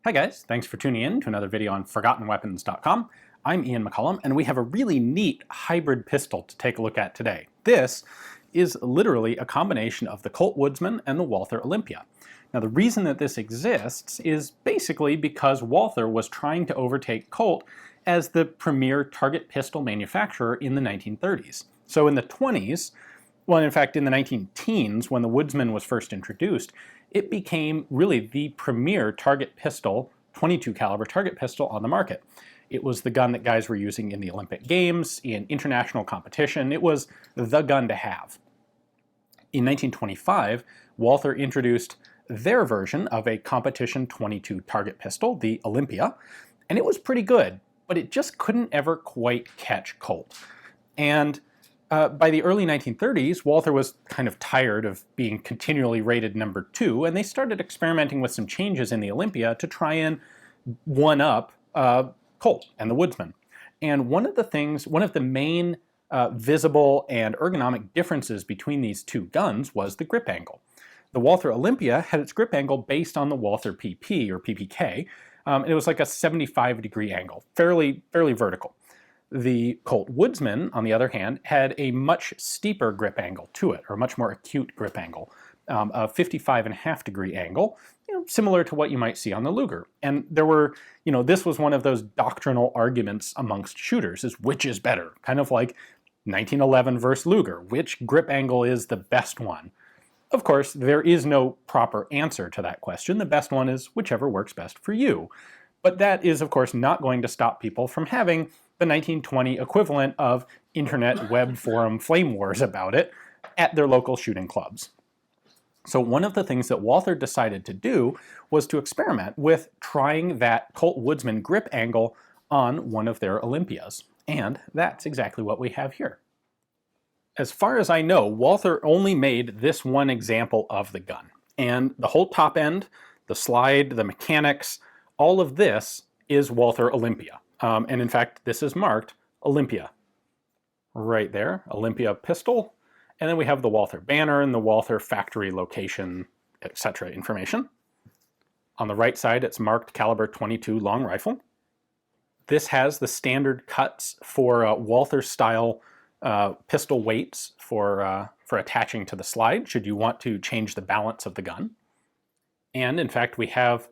Hi guys, thanks for tuning in to another video on ForgottenWeapons.com. I'm Ian McCollum, and we have a really neat hybrid pistol to take a look at today. This is literally a combination of the Colt Woodsman and the Walther Olympia. Now the reason that this exists is basically because Walther was trying to overtake Colt as the premier target pistol manufacturer in the 1930s. So in the 20s, well, in fact, in the 19-teens, when the Woodsman was first introduced, it became really the premier target pistol, 22 caliber target pistol on the market. It was the gun that guys were using in the Olympic Games, in international competition. It was the gun to have. In 1925, Walther introduced their version of a competition 22 target pistol, the Olympia, and it was pretty good, but it just couldn't ever quite catch Colt. And by the early 1930s, Walther was kind of tired of being continually rated number 2, and they started experimenting with some changes in the Olympia to try and one-up Colt and the Woodsman. And one of the main visible and ergonomic differences between these two guns was the grip angle. The Walther Olympia had its grip angle based on the Walther PP, or PPK, and it was like a 75-degree angle, fairly vertical. The Colt Woodsman, on the other hand, had a much steeper grip angle to it, or a much more acute grip angle, a 55.5-degree angle, similar to what you might see on the Luger. And there were, this was one of those doctrinal arguments amongst shooters, is which is better, kind of like 1911 versus Luger, which grip angle is the best one? Of course, there is no proper answer to that question. The best one is whichever works best for you. But that is, of course, not going to stop people from having the 1920 equivalent of internet web forum flame wars about it at their local shooting clubs. So one of the things that Walther decided to do was to experiment with trying that Colt Woodsman grip angle on one of their Olympias. And that's exactly what we have here. As far as I know, Walther only made this one example of the gun. And the whole top end, the slide, the mechanics, all of this is Walther Olympia. And in fact, this is marked Olympia. Right there, Olympia pistol. And then we have the Walther banner and the Walther factory location, etc. information. On the right side, it's marked caliber 22 long rifle. This has the standard cuts for Walther-style pistol weights for attaching to the slide, should you want to change the balance of the gun. And in fact, we have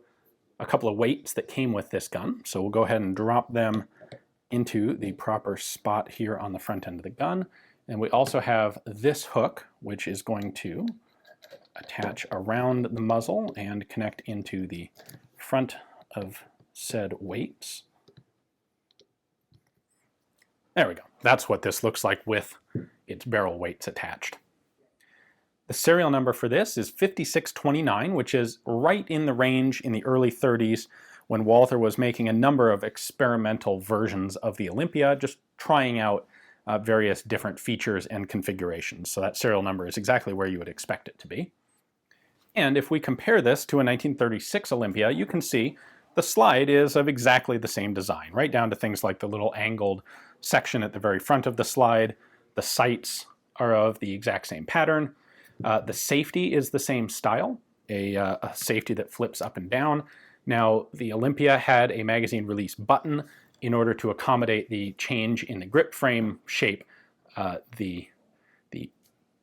a couple of weights that came with this gun. So we'll go ahead and drop them into the proper spot here on the front end of the gun. And we also have this hook, which is going to attach around the muzzle and connect into the front of said weights. There we go. That's what this looks like with its barrel weights attached. The serial number for this is 5629, which is right in the range in the early 30s when Walther was making a number of experimental versions of the Olympia, just trying out various different features and configurations. So that serial number is exactly where you would expect it to be. And if we compare this to a 1936 Olympia, you can see the slide is of exactly the same design, right down to things like the little angled section at the very front of the slide. The sights are of the exact same pattern. The safety is the same style, a safety that flips up and down. Now, the Olympia had a magazine release button in order to accommodate the change in the grip frame shape. The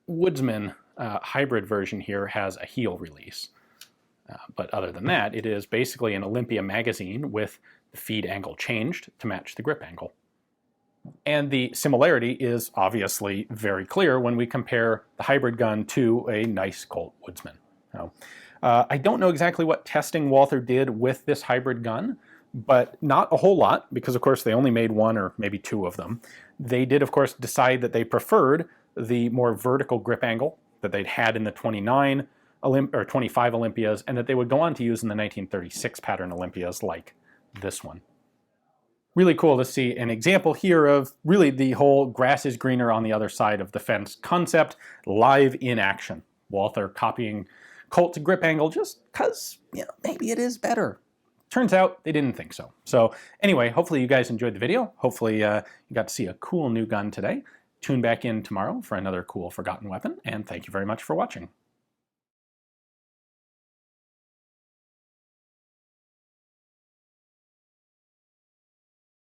Woodsman hybrid version here has a heel release. But other than that, it is basically an Olympia magazine with the feed angle changed to match the grip angle. And the similarity is obviously very clear when we compare the hybrid gun to a nice Colt Woodsman. Now, I don't know exactly what testing Walther did with this hybrid gun, but not a whole lot, because of course they only made one or maybe two of them. They did, of course, decide that they preferred the more vertical grip angle that they'd had in the 25 Olympias, and that they would go on to use in the 1936 pattern Olympias like this one. Really cool to see an example here of really the whole grass is greener on the other side of the fence concept live in action. Walther copying Colt's grip angle just because, maybe it is better. Turns out they didn't think so. So anyway, hopefully you guys enjoyed the video. Hopefully you got to see a cool new gun today. Tune back in tomorrow for another cool forgotten weapon, and thank you very much for watching.